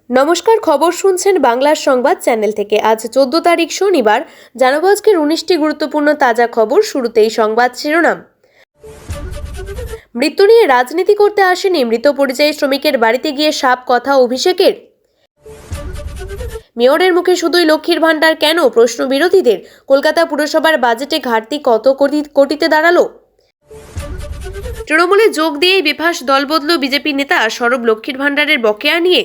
নমস্কার, খবর শুনছেন বাংলার সংবাদ চ্যানেল থেকে। আজ 14 তারিখ শনিবার। জানাবো আজকের 19টি গুরুত্বপূর্ণ তাজা খবর। শুরুতেই সংবাদ শিরোনাম। মৃত্যু নিয়ে রাজনীতি করতে আসেনি মৃত পরিযায়ী শ্রমিকের বাড়িতে গিয়ে সাপ কথা অভিষেকের। মেয়রের মুখে শুধুই লক্ষ্মীর ভান্ডার কেন, প্রশ্ন বিরোধীদের। কলকাতা পুরসভার বাজেটে ঘাটতি কত কোটিতে দাঁড়ালো। তৃণমূলে যোগ দিয়েই বেফাঁস দল বদল বিজেপি নেতা সরব লক্ষ্মীর ভান্ডারের বকেয়া নিয়ে।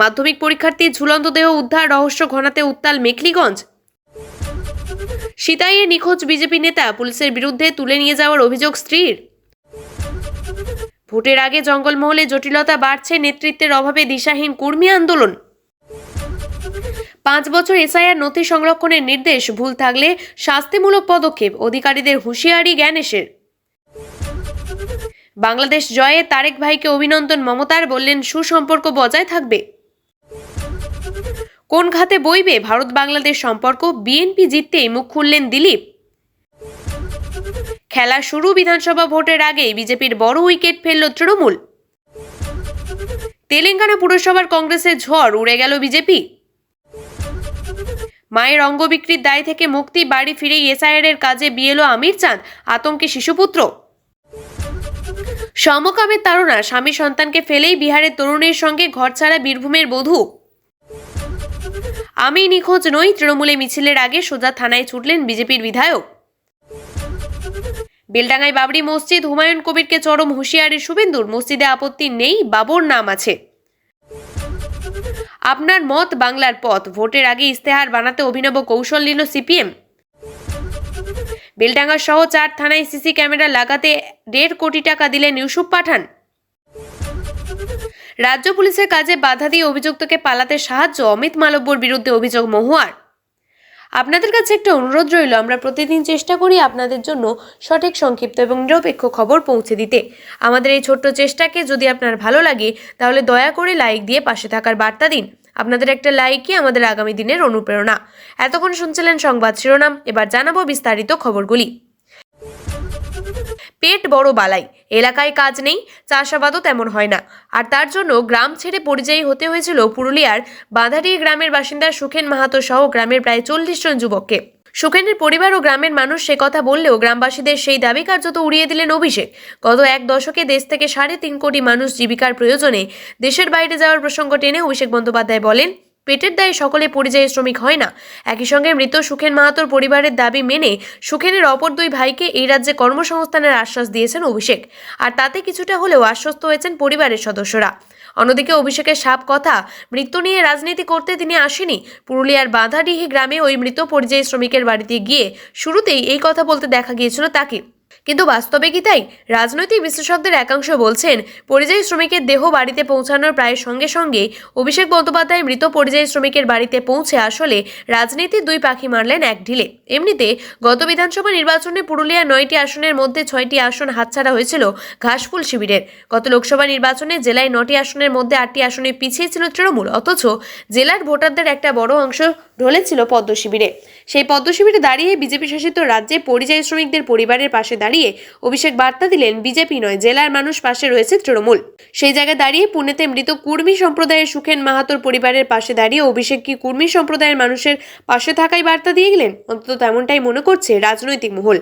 মাধ্যমিক পরীক্ষার্থীর ঝুলন্ত দেহ উদ্ধার, রহস্য ঘনাতে উত্তাল মেখলিগঞ্জ। সিতাইয়ে নিখোঁজ বিজেপি নেতা, পুলিশের বিরুদ্ধে তুলে নিয়ে যাওয়ার অভিযোগ স্ত্রীর। ভোটের আগে জঙ্গলমহলে জটিলতা বাড়ছে, নেতৃত্বের অভাবে দিশাহীন কর্মী আন্দোলন। 5 বছর এসআইআর নথি সংরক্ষণের নির্দেশ, ভুল থাকলে শাস্তিমূলক পদক্ষেপ, অধিকারীদের হুঁশিয়ারি জ্ঞানেশের। বাংলাদেশ জয়ে তারেক ভাইকে অভিনন্দন মমতার, বললেন সুসম্পর্ক বজায় থাকবে। কোন খাতে বইবে ভারত বাংলাদেশ সম্পর্ক, বিএনপি জিততেই মুখ খুললেন দিলীপ। খেলা শুরু, বিধানসভা ভোটের আগেই বিজেপির বড় উইকেট ফেলল তৃণমূল। তেলেঙ্গানা পুরসভার কংগ্রেসের ঝড়, উড়ে গেল বিজেপি। মায়ের অঙ্গ বিক্রির দায় থেকে মুক্তি, বাড়ি ফিরেই এসআইআর এর কাজে বিএলও আমির চাঁদ, আতঙ্কে শিশুপুত্র। সমকামের তাড়না, স্বামী সন্তানকে ফেলেই বিহারের তরুণীর সঙ্গে ঘর ছাড়া বীরভূমের বধূ। আমি নিখোঁজ নই, তৃণমূলে মিছিলের আগে সোজা থানায় ছুটলেন বিজেপির বিধায়ক। বেলডাঙ্গায় বাবরি মসজিদ, হুমায়ুন কবিরকে চরম হুঁশিয়ারি শুভেন্দুর, মসজিদে আপত্তি নেই, বাবর নাম আছে। আপনার মত বাংলার পথ, ভোটের আগে ইস্তেহার বানাতে অভিনব কৌশল নিল সিপিএম। বেলডাঙ্গা সহ 4 থানায় সিসি ক্যামেরা লাগাতে 1.5 কোটি টাকা দিলেন ইউসুফ পাঠান। রাজ্য পুলিশের কাজে বাধা দিয়ে অভিযুক্তকে পালাতে সাহায্য, অমিত মালব্যর বিরুদ্ধে অভিযোগ মহুয়ার। আপনাদের কাছে একটা অনুরোধ রইল, আমরা প্রতিদিন চেষ্টা করি আপনাদের জন্য সঠিক, সংক্ষিপ্ত এবং নিরপেক্ষ খবর পৌঁছে দিতে। আমাদের এই ছোট্ট চেষ্টাকে যদি আপনার ভালো লাগে তাহলে দয়া করে লাইক দিয়ে পাশে থাকার বার্তা দিন। আপনাদের একটা লাইকই আমাদের আগামী দিনের অনুপ্রেরণা। এতক্ষণ শুনছিলেন সংবাদ শিরোনাম, এবার জানাবো বিস্তারিত খবরগুলি। পেট বড় বালাই, এলাকায় কাজ নেই, চাষাবাদও তেমন হয় না, আর তার জন্য গ্রাম ছেড়ে পরিযায়ী হতে হয়েছিল পুরুলিয়ার বাঁধাডি গ্রামের বাসিন্দা সুখেন মাহাতো সহ গ্রামের প্রায় 40 জন যুবককে। সুখেনের পরিবার ও গ্রামের মানুষ সে কথা বললেও গ্রামবাসীদের সেই দাবি কার্যত উড়িয়ে দিলেন অভিষেক। গত 1 দশকে দেশ থেকে 3.5 কোটি মানুষ জীবিকার প্রয়োজনে দেশের বাইরে যাওয়ার প্রসঙ্গ টেনে অভিষেক বন্দ্যোপাধ্যায় বলেন, পেটের দায়ে সকলে পরিযায়ী শ্রমিক হয় না। একই সঙ্গে মৃত সুখেন মাহাতোর পরিবারের দাবি মেনে সুখেনের অপর 2 ভাইকে এই রাজ্যে কর্মসংস্থানের আশ্বাস দিয়েছেন অভিষেক, আর তাতে কিছুটা হলেও আশ্বস্ত হয়েছেন পরিবারের সদস্যরা। অন্যদিকে অভিষেকের সাপ কথা, মৃত্যু নিয়ে রাজনীতি করতে তিনি আসেনি। পুরুলিয়ার বাঁধাডিহি গ্রামে ওই মৃত পরিযায়ী শ্রমিকের বাড়িতে গিয়ে শুরুতেই এই কথা বলতে দেখা গিয়েছিল তাকে, কিন্তু বাস্তবে কি তাই? রাজনৈতিক বিশ্লেষকদের একাংশ বলছেন, পরিযায়ী শ্রমিকের দেহ বাড়িতে পৌঁছানোর প্রায় সঙ্গে সঙ্গে অভিষেক বন্দ্যোপাধ্যায় মৃত পরিযায়ী শ্রমিকের বাড়িতে পৌঁছে আসলে রাজনীতির 2 পাখি মারলেন এক ঢিলে। এমনিতে গত বিধানসভা নির্বাচনে পুরুলিয়ার 9টি আসনের মধ্যে 6টি আসন হাতছাড়া হয়েছিল ঘাসফুল শিবিরের। গত লোকসভা নির্বাচনে জেলায় 9টি আসনের মধ্যে 8টি আসনে পিছিয়ে ছিল তৃণমূল, অথচ জেলার ভোটারদের একটা বড় অংশ ঢলেছিল পদ্ম শিবিরে। সেই পদ্ম শিবিরে দাঁড়িয়ে বিজেপি শাসিত রাজ্যে পরিযায়ী শ্রমিকদের পরিবারের পাশে দাঁড়িয়ে অভিষেক বার্তা দিলেন, বিজেপি নয়, জেলার মানুষ পাশে রয়েছে তৃণমূল। সেই জায়গায় দাঁড়িয়ে পুনেতে মৃত কুর্মী সম্প্রদায়ের সুখেন মাহাতোর পরিবারের পাশে দাঁড়িয়ে অভিষেক কি কুর্মী সম্প্রদায়ের মানুষের পাশে থাকাই বার্তা দিয়ে গেলেন? অন্তত তেমনটাই মনে করছে রাজনৈতিক মহল।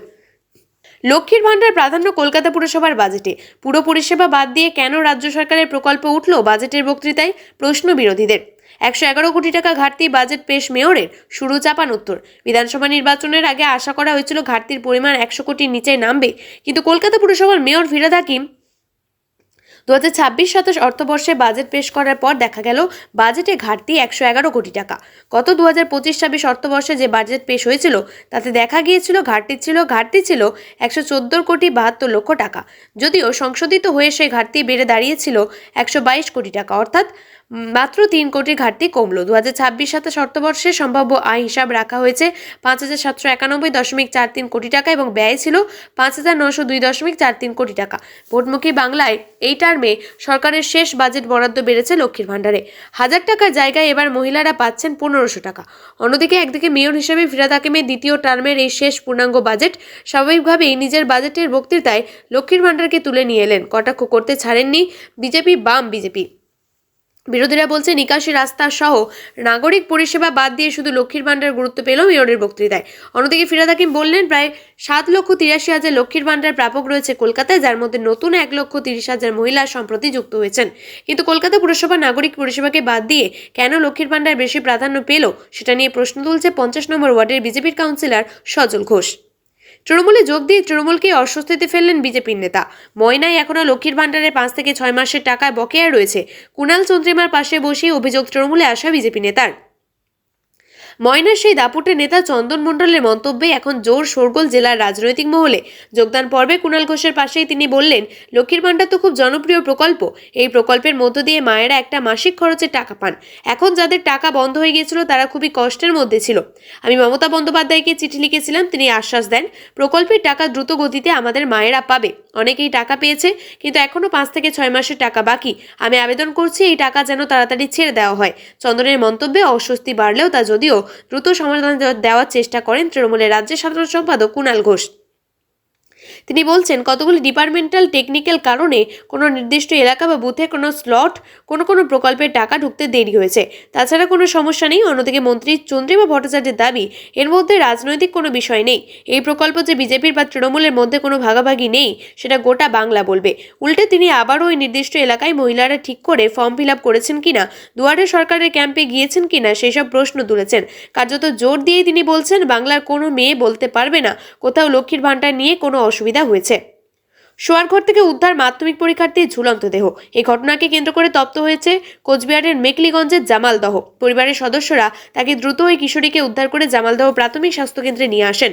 লক্ষ্মীর ভান্ডার প্রাধান্য কলকাতা পুরসভার বাজেটে, পুরো পরিষেবা বাদ দিয়ে কেন রাজ্য সরকারের প্রকল্প উঠল বাজেটের বক্তৃতায়, প্রশ্ন বিরোধীদের। 111 কোটি টাকা ঘাটতি বাজেট পেশ মেয়রের, শুরু চাপানোত্তর। বিধানসভা নির্বাচনের আগে আশা করা হয়েছিল ঘাটতির পরিমাণ 100 কোটির নিচে নামবে, কিন্তু কলকাতা পুরসভার মেয়র ফিরহাদ হাকিম 2026-27 অর্থবর্ষে বাজেট পেশ করার পর দেখা গেল বাজেটে ঘাটতি 111 কোটি টাকা। গত 2025-26 অর্থবর্ষে যে বাজেট পেশ হয়েছিল তাতে দেখা গিয়েছিল ঘাটতি ছিল 114 কোটি 72 লক্ষ টাকা। যদিও সংশোধিত হয়ে সেই ঘাটতি বেড়ে দাঁড়িয়েছিল 122 কোটি টাকা, অর্থাৎ মাত্র 3 কোটির ঘাটতি কমলো। 2026-27 অর্থবর্ষে সম্ভাব্য আয় হিসাব রাখা হয়েছে 5791.43 কোটি টাকা এবং ব্যয় ছিল 5902.43 কোটি টাকা। ভোটমুখী বাংলায় এই টার্মে সরকারের শেষ বাজেট বরাদ্দ বেড়েছে লক্ষ্মীর ভান্ডারে। 1000 টাকার জায়গায় এবার মহিলারা পাচ্ছেন 1500 টাকা। অন্যদিকে একদিকে মেয়র হিসেবে ফিরহাদ হাকিমের দ্বিতীয় টার্মের এই শেষ পূর্ণাঙ্গ বাজেট, স্বাভাবিকভাবেই নিজের বাজেটের বক্তৃতায় লক্ষ্মীর ভান্ডারকে তুলে নিয়ে এলেন। কটাক্ষ করতে ছাড়েননি বিজেপি, বাম বিজেপি। বিরোধীরা বলছে নিকাশি রাস্তা সহ নাগরিক পরিষেবা বাদ দিয়ে শুধু লক্ষ্মীর ভাণ্ডার গুরুত্ব পেল মেয়রের বক্তৃতায়। অন্যদিকে ফিরহাদ হাকিম বললেন, প্রায় 7,83,000 লক্ষ্মীর ভাণ্ডার প্রাপক রয়েছে কলকাতায়, যার মধ্যে নতুন 1,30,000 মহিলা সম্প্রতি যুক্ত হয়েছেন। কিন্তু কলকাতা পুরসভা নাগরিক পরিষেবাকে বাদ দিয়ে কেন লক্ষ্মীর ভাণ্ডার বেশি প্রাধান্য পেল সেটা নিয়ে প্রশ্ন তুলছে 50 নম্বর ওয়ার্ডের বিজেপির কাউন্সিলর সজল ঘোষ। তৃণমূলে যোগ দিয়ে তৃণমূলকে অস্বস্তিতে ফেললেন বিজেপির নেতা। ময়নায় এখনো লক্ষ্মীর ভাণ্ডারে 5 থেকে 6 মাসের টাকা বকেয়া রয়েছে। কুণাল চন্দ্রিমার পাশে বসিয়ে অভিযোগ তৃণমূলে আসা বিজেপি নেতার। ময়নার সেই দাপুটে নেতা চন্দন মণ্ডলের মন্তব্যে এখন জোর শোরগোল জেলার রাজনৈতিক মহলে। যোগদান পর্বে কুণাল ঘোষের পাশেই তিনি বললেন, লক্ষ্মীর ভাণ্ডার তো খুব জনপ্রিয় প্রকল্প। এই প্রকল্পের মধ্য দিয়ে মায়েরা একটা মাসিক খরচের টাকা পান। এখন যাদের টাকা বন্ধ হয়ে গিয়েছিল তারা খুবই কষ্টের মধ্যে ছিল। আমি মমতা বন্দ্যোপাধ্যায়কে চিঠি লিখেছিলাম, তিনি আশ্বাস দেন প্রকল্পের টাকা দ্রুত গতিতে আমাদের মায়েরা পাবে। অনেকেই টাকা পেয়েছে, কিন্তু এখনো 5 থেকে 6 মাসের টাকা বাকি। আমি আবেদন করছি এই টাকা যেন তাড়াতাড়ি ছেড়ে দেওয়া হয়। চন্দনের মন্তব্যে অস্বস্তি বাড়লেও তা যদিও দ্রুত সমাধান দেওয়ার চেষ্টা করেন তৃণমূলের রাজ্যের সাধারণ সম্পাদক কুণাল ঘোষ। তিনি বলছেন, কতগুলি ডিপার্টমেন্টাল টেকনিক্যাল কারণে কোনো নির্দিষ্ট এলাকা বা বুথে কোনো স্লট কোনো প্রকল্পের টাকা ঢুকতে দেরি হয়েছে। তাছাড়া কোনো সমস্যা নেই। অন্যদিকে মন্ত্রী চন্দ্রিমা ভট্টাচার্যের দাবি, এর মধ্যে রাজনৈতিক কোনো বিষয় নেই। এই প্রকল্প যে বিজেপির বা তৃণমূলের মধ্যে কোনো ভাগাভাগি নেই সেটা গোটা বাংলা বলবে। উল্টে তিনি আবারও ওই নির্দিষ্ট এলাকায় মহিলারা ঠিক করে ফর্ম ফিল আপ করেছেন কিনা, দুয়ারে সরকারের ক্যাম্পে গিয়েছেন কিনা সেই সব প্রশ্ন তুলেছেন। কার্যত জোর দিয়েই তিনি বলছেন, বাংলার কোনো মেয়ে বলতে পারবে না কোথাও লক্ষ্মীর ভাণ্ডার নিয়ে কোনো অসুবিধা হয়েছে। শোয়ার ঘর থেকে উদ্ধার মাধ্যমিক পরীক্ষার্থীর ঝুলন্ত দেহ। এই ঘটনাকে কেন্দ্র করে তপ্ত হয়েছে কোচবিহারের মেকলিগঞ্জের জামালদহ। পরিবারের সদস্যরা তাকে দ্রুত ওই কিশোরীকে উদ্ধার করে জামালদহ প্রাথমিক স্বাস্থ্যকেন্দ্রে নিয়ে আসেন,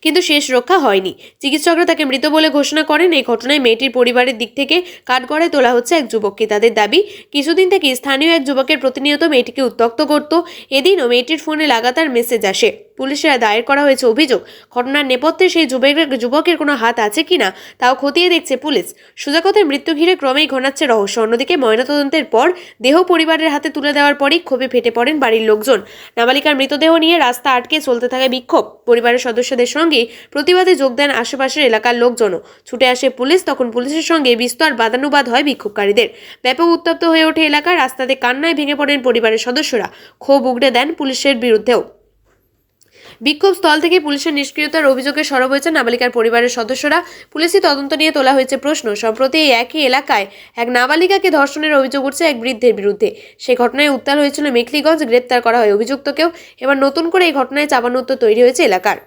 কিন্তু শেষ রক্ষা হয়নি। চিকিৎসকরা তাকে মৃত বলে ঘোষণা করেন। এই ঘটনায় মেয়েটির পরিবারের দিক থেকে কাঠগড়ায় তোলা হচ্ছে এক যুবককে। তাদের দাবি, কিছুদিন থেকে স্থানীয় এক যুবকের প্রতিনিয়ত মেয়েটিকে উত্ত্যক্ত করত। এদিনও মেয়েটির ফোনে লাগাতার মেসেজ আসে। পুলিশের দায়ের করা হয়েছে অভিযোগ। ঘটনার নেপথ্যে সেই যুবকের কোনো হাত আছে কিনা তাও খতিয়ে দেখছে পুলিশ। সুজাকতের মৃত্যু ঘিরে ক্রমেই ঘনাচ্ছে রহস্য। অন্যদিকে ময়নাতদন্তের পর দেহ পরিবারের হাতে তুলে দেওয়ার পরই ক্ষোভে ফেটে পড়েন বাড়ির লোকজন। নাবালিকার মৃতদেহ নিয়ে রাস্তা আটকে চলতে থাকে বিক্ষোভ। পরিবারের সদস্যদের সঙ্গে প্রতিবাদে যোগ দেন আশেপাশের এলাকার লোকজনও। ছুটে আসে পুলিশ। তখন পুলিশের সঙ্গে বিস্তর বাদানুবাদ হয় বিক্ষোভকারীদের। ব্যাপক উত্তপ্ত হয়ে ওঠে এলাকা। রাস্তাতে কান্নায় ভেঙে পড়েন পরিবারের সদস্যরা। ক্ষোভ উগড়ে দেন পুলিশের বিরুদ্ধেও। বিক্ষোভ স্থল থেকে পুলিশের নিষ্ক্রিয়তার অভিযোগে সরব হয়েছে নাবালিকার পরিবারের সদস্যরা। পুলিশি তদন্ত নিয়ে তোলা হয়েছে প্রশ্ন। সম্প্রতি এই একই এলাকায় এক নাবালিকাকে ধর্ষণের অভিযোগ উঠছে এক বৃদ্ধের বিরুদ্ধে। সেই ঘটনায় উত্তাল হয়েছিল মেখলিগঞ্জ। গ্রেপ্তার করা হয় অভিযুক্তকেও। এবার নতুন করে এই ঘটনায় চাপানোত্তর তৈরি হয়েছে এলাকার।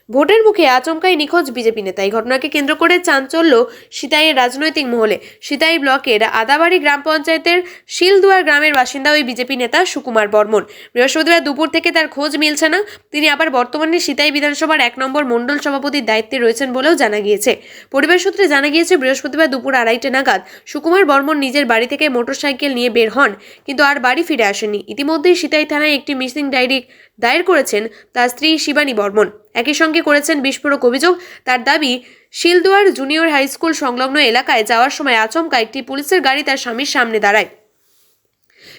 ভোটের মুখে আচমকাই নিখোঁজ বিজেপি নেতা। এই ঘটনাকে কেন্দ্র করে চাঞ্চল্য সিতাইয়ের রাজনৈতিক মহলে। সিতাই ব্লকের আদাবাড়ি গ্রাম পঞ্চায়েতের শিলদুয়ার গ্রামের বাসিন্দা ওই বিজেপি নেতা সুকুমার বর্মন। বৃহস্পতিবার দুপুর থেকে তার খোঁজ মিলছে না। তিনি আবার বর্তমানে সিতাই বিধানসভার 1 নম্বর মণ্ডল সভাপতির দায়িত্বে রয়েছেন বলেও জানা গিয়েছে। পরিবার সূত্রে জানা গিয়েছে, বৃহস্পতিবার দুপুর 2:30 নাগাদ সুকুমার বর্মন নিজের বাড়ি থেকে মোটরসাইকেল নিয়ে বের হন, কিন্তু আর বাড়ি ফিরে আসেননি। ইতিমধ্যেই সিতাই থানায় একটি মিসিং ডায়েরি দায়ের করেছেন তার স্ত্রী শিবানী বর্মন। একই সঙ্গে করেছেন বিস্ফোরক অভিযোগ। তার দাবি, শিলদুয়ার জুনিয়র হাই স্কুল সংলগ্ন এলাকায় যাওয়ার সময় আচমকা একটি পুলিশের গাড়ি তার স্বামীর সামনে দাঁড়ায়।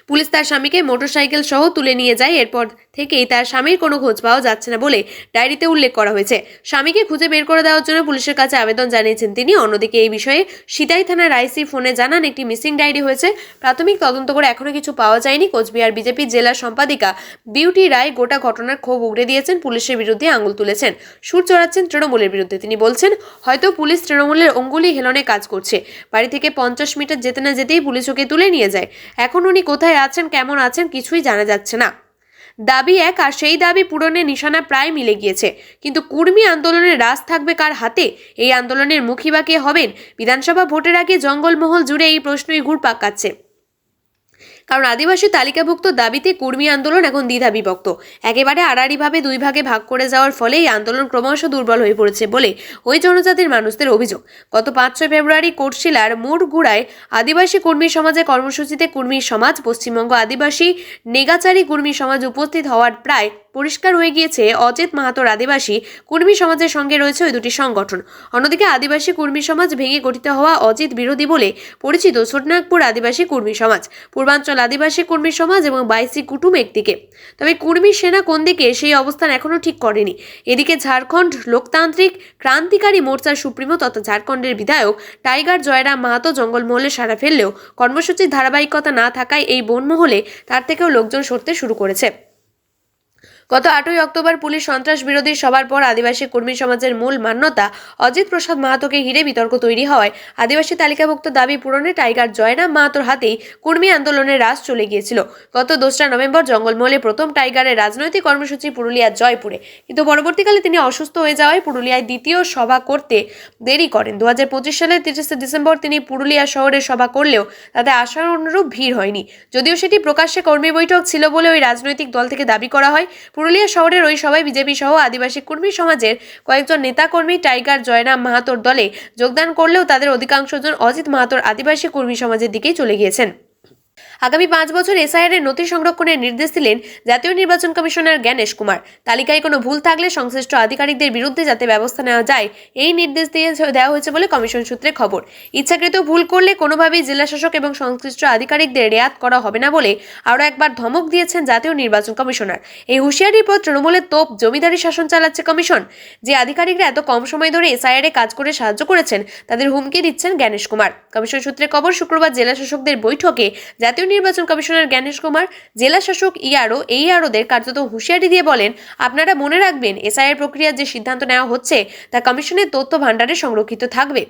পুলিশ তার স্বামীকে মোটরসাইকেল সহ তুলে নিয়ে যায়। এরপর থেকেই তার স্বামীর কোনো খোঁজ পাওয়া যাচ্ছে না বলে ডায়েরিতে উল্লেখ করা হয়েছে। স্বামীকে খুঁজে বের করে দেওয়ার জন্য পুলিশের কাছে আবেদন জানিয়েছেন তিনি। অন্যদিকে এই বিষয়ে সিতাই থানার আইসি ফোনে জানান একটি মিসিং ডায়েরি হয়েছে। প্রাথমিক তদন্ত করে এখনো কিছু পাওয়া যায়নি। কোচবিহার বিজেপির জেলা সম্পাদিকা বিউটি রায় গোটা ঘটনার ক্ষোভ উগড়ে দিয়েছেন। পুলিশের বিরুদ্ধে আঙুল তুলেছেন। সুর চড়াচ্ছেন তৃণমূলের বিরুদ্ধে। তিনি বলছেন, হয়তো পুলিশ তৃণমূলের অঙ্গুলি হেলনে কাজ করছে। বাড়ি থেকে 50 মিটার যেতে না যেতেই পুলিশ ওকে তুলে নিয়ে যায়। এখন উনি কোথায় আছেন, কেমন আছেন কিছুই জানা যাচ্ছে না। দাবি এক, আর সেই দাবি পূরণের নিশানা প্রায় মিলে গিয়েছে। কিন্তু কুর্মী আন্দোলনের রাজ থাকবে কার হাতে? এই আন্দোলনের মুখী বা কে হবেন? বিধানসভা ভোটের আগে জঙ্গলমহল জুড়ে এই প্রশ্নই ঘুরপাক খাচ্ছে। কারণ আদিবাসী তালিকাভুক্ত দাবিতে কর্মী আন্দোলন এখন দ্বিধা বিভক্ত। একেবারে আড়াআড়িভাবে 2 ভাগে ভাগ করে যাওয়ার ফলে এই আন্দোলন ক্রমশ দুর্বল হয়ে পড়েছে বলে ওই জনজাতির মানুষদের অভিযোগ। গত 5-6 ফেব্রুয়ারি কোটশিলার মুড়গুড়ায় আদিবাসী কর্মী সমাজের কর্মসূচিতে কর্মী সমাজ, পশ্চিমবঙ্গ আদিবাসী নেগাচারী কর্মী সমাজ উপস্থিত হওয়ার প্রায় পরিষ্কার হয়ে গিয়েছে অজিত মাহাতোর আদিবাসী কুর্মী সমাজের সঙ্গে রয়েছে ওই দুটি সংগঠন। অন্যদিকে আদিবাসী কুর্মী সমাজ ভেঙে গঠিত হওয়া অজিত বিরোধী বলে পরিচিত ছোটনাগপুর আদিবাসী কুর্মী সমাজ, পূর্বাঞ্চল আদিবাসী কুর্মী সমাজ এবং বাইসি কুটুম একদিকে। তবে কুর্মী সেনা কোন দিকে সেই অবস্থান এখনও ঠিক করেনি। এদিকে ঝাড়খণ্ড লোকতান্ত্রিক ক্রান্তিকারী মোর্চার সুপ্রিমো তথা ঝাড়খণ্ডের বিধায়ক টাইগার জয়রাম মাহাতো জঙ্গলমহলে সাড়া ফেললেও কর্মসূচির ধারাবাহিকতা না থাকায় এই বনমহলে তার থেকেও লোকজন সরতে শুরু করেছে। গত 8ই অক্টোবর পুলিশ সন্ত্রাস বিরোধী সভার পর আদিবাসী কর্মী সমাজের মূল মান্যতা অজিত প্রসাদ মাহাতোকে ঘিরে বিতর্ক তৈরি হওয়ায় আদিবাসী তালিকাভুক্ত দাবি পূরণে টাইগার জয়রাম মাহাতোর হাতেই কর্মী আন্দোলনের রাশ চলে গিয়েছিল। গত 2রা নভেম্বর জঙ্গলমহলে প্রথম টাইগারের রাজনৈতিক কর্মসূচি পুরুলিয়ার জয়পুরে, কিন্তু পরবর্তীকালে তিনি অসুস্থ হয়ে যাওয়ায় পুরুলিয়ায় দ্বিতীয় সভা করতে দেরি করেন। 2025 সালের 30 ডিসেম্বর তিনি পুরুলিয়া শহরে সভা করলেও তাতে আশার অনুরূপ ভিড় হয়নি। যদিও সেটি প্রকাশ্যে কর্মী বৈঠক ছিল বলে ওই রাজনৈতিক দল থেকে দাবি করা হয়। পুরুলিয়া শহরের ওই সভায় বিজেপি সহ আদিবাসী কর্মী সমাজের কয়েকজন নেতাকর্মী টাইগার জয়রাম মাহাতোর দলে যোগদান করলেও তাদের অধিকাংশজন অজিত মাহাতোর আদিবাসী কর্মী সমাজের দিকেই চলে গিয়েছেন। আগামী 5 বছর এসআইআর এর নথি সংরক্ষণের নির্দেশ দিলেন জাতীয় নির্বাচন কমিশনার জ্ঞানেশ কুমার। তালিকায় কোনো ভুল থাকলে সংশ্লিষ্ট আধিকারিকদের বিরুদ্ধে যাতে ব্যবস্থা নেওয়া যায় এই নির্দেশ দেওয়া হয়েছে বলে কমিশন সূত্রে খবর। ইচ্ছাকৃত ভুল করলে কোনোভাবেই জেলা শাসক এবং সংশ্লিষ্ট আধিকারিকদের রেয়াত করা হবে না বলে আরও একবার ধমক দিয়েছেন জাতীয় নির্বাচন কমিশনার। এই হুঁশিয়ারির পর তৃণমূলের তোপ জমিদারি শাসন চালাচ্ছে কমিশন। যে আধিকারিকরা এত কম সময় ধরে এসআইআর এ কাজ করে সাহায্য করেছেন তাদের হুমকি দিচ্ছেন জ্ঞানেশ কুমার। কমিশন সূত্রে খবর, শুক্রবার জেলা শাসকদের বৈঠকে জাতীয় নির্বাচন কমিশনার জ্ঞানেশ কুমার জেলা শাসক এইআরওদের কার্যত হুঁশিয়ারি দিয়ে বলেন, আপনারা মনে রাখবেন এসআইআর প্রক্রিয়ার যে সিদ্ধান্ত নেওয়া হচ্ছে তা কমিশনের তথ্য ভাণ্ডারে সংরক্ষিত থাকবে।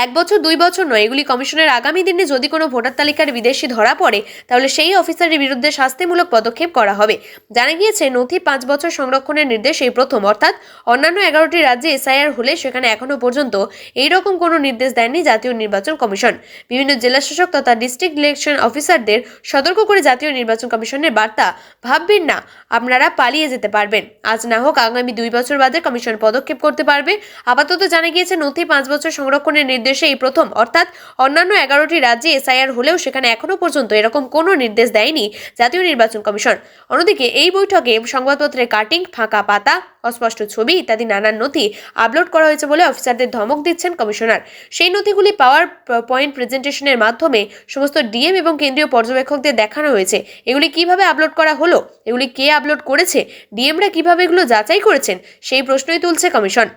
1 বছর 2 বছর নয়, এগুলি কমিশনের আগামী দিনে যদি কোনো ভোটার তালিকার বিদেশি ধরা পড়ে তাহলে সেই অফিসারের বিরুদ্ধে শাস্তিমূলক পদক্ষেপ করা হবে। জানা গিয়েছে নথি 5 বছর সংরক্ষণের নির্দেশ এই প্রথম, অর্থাৎ অন্যান্য 11টি রাজ্যে এসআইআর হলে সেখানে এখনো পর্যন্ত এইরকম কোনো নির্দেশ দেয়নি জাতীয় নির্বাচন কমিশন। বিভিন্ন জেলা শাসক তথা ডিস্ট্রিক্ট ইলেকশন অফিসারদের সতর্ক করে জাতীয় নির্বাচন কমিশনের বার্তা, ভাববেন না আপনারা পালিয়ে যেতে পারবেন, আজ না হোক আগামী 2 বছর বাদে কমিশন পদক্ষেপ করতে পারবে। আপাতত জানা গিয়েছে নথি 5 বছর সংরক্ষণের দেশে এই প্রথম, অর্থাৎ অন্যান্য 11টি রাজ্যে এসআইআর হলেও সেখানে এখনো পর্যন্ত এরকম কোনো নির্দেশ দেয়নি জাতীয় নির্বাচন কমিশন। অন্যদিকে এই বৈঠকে সংবাদপত্রের কাটিং, ফাঁকা পাতা, অস্পষ্ট ছবি ইত্যাদি নানান নথি আপলোড করা হয়েছে বলে অফিসারদের ধমক দিচ্ছেন কমিশনার। সেই নথিগুলি পাওয়ার পয়েন্ট প্রেজেন্টেশনের মাধ্যমে সমস্ত ডিএম এবং কেন্দ্রীয় পর্যবেক্ষকদের দেখানো হয়েছে। এগুলি কিভাবে আপলোড করা হলো, এগুলি কে আপলোড করেছে, ডিএমরা কিভাবে এগুলো যাচাই করেছেন, সেই প্রশ্নই তুলছে কমিশন।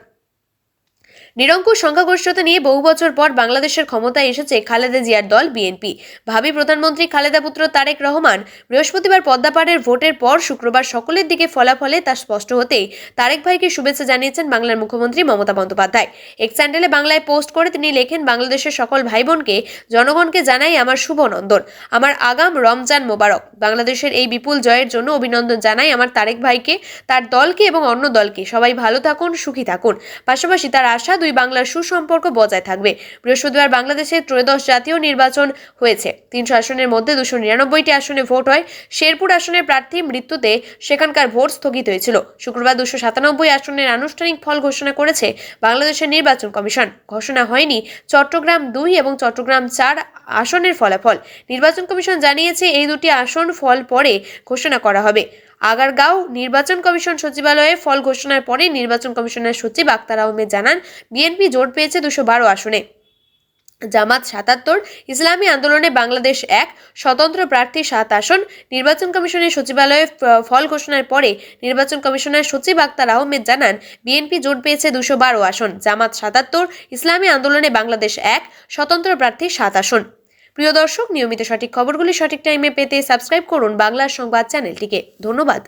নিরঙ্কুশ সংখ্যাগরিষ্ঠতা নিয়ে বহু বছর পর বাংলাদেশের ক্ষমতায় এসেছে খালেদা জিয়ার দল বিএনপি। ভাবী প্রধানমন্ত্রী খালেদা পুত্র তারেক রহমান বৃহস্পতিবার পদ্মাপাড়ের ভোটের পর শুক্রবার সকলের দিকে ফলাফলে তা স্পষ্ট হতেই তারেক ভাইকে শুভেচ্ছা জানিয়েছেন বাংলার মুখ্যমন্ত্রী মমতা বন্দ্যোপাধ্যায়। এক্স হ্যান্ডেলে বাংলায় পোস্ট করে তিনি লেখেন, বাংলাদেশের সকল ভাই বোনকে জনগণকে জানাই আমার শুভ নন্দন, আমার আগাম রমজান মোবারক। বাংলাদেশের এই বিপুল জয়ের জন্য অভিনন্দন জানাই আমার তারেক ভাইকে, তার দলকে এবং অন্য দলকে। সবাই ভালো থাকুন, সুখী থাকুন। পাশাপাশি তার আশা দুই বাংলার সুসম্পর্ক বজায় থাকবে। বৃহস্পতিবার বাংলাদেশে ত্রয়োদশ জাতীয় নির্বাচন হয়েছে। 300 আসনের মধ্যে 299টি আসনে ভোট হয়। শেরপুর আসনের প্রার্থী মৃত্যুতে সেখানকার ভোট স্থগিত হয়েছিল। শুক্রবার 297 আসনের আনুষ্ঠানিক ফল ঘোষণা করেছে বাংলাদেশের নির্বাচন কমিশন। ঘোষণা হয়নি চট্টগ্রাম 2 এবং চট্টগ্রাম 4 আসনের ফলাফল। নির্বাচন কমিশন জানিয়েছে এই দুটি আসন ফল পরে ঘোষণা করা হবে। আগারগাঁও নির্বাচন কমিশন সচিবালয়ে ফল ঘোষণার পরে নির্বাচন কমিশনের সচিব আক্তার আহমেদ জানান, বিএনপি জোট পেয়েছে 212 আসনে, জামাত 77, ইসলামী আন্দোলনে বাংলাদেশ 1, স্বতন্ত্র প্রার্থী 7 আসন। নির্বাচন কমিশনের সচিবালয়ে ফল ঘোষণার পরে নির্বাচন কমিশনের সচিব আক্তার আহমেদ জানান, বিএনপি জোট পেয়েছে 212 আসন, জামাত 77, ইসলামী আন্দোলনে বাংলাদেশ 1, স্বতন্ত্র প্রার্থী 7 আসন। প্রিয় দর্শক, নিয়মিত সঠিক খবরগুলি সঠিক টাইমে পেতে সাবস্ক্রাইব করুন বাংলার সংবাদ চ্যানেলটিকে। ধন্যবাদ।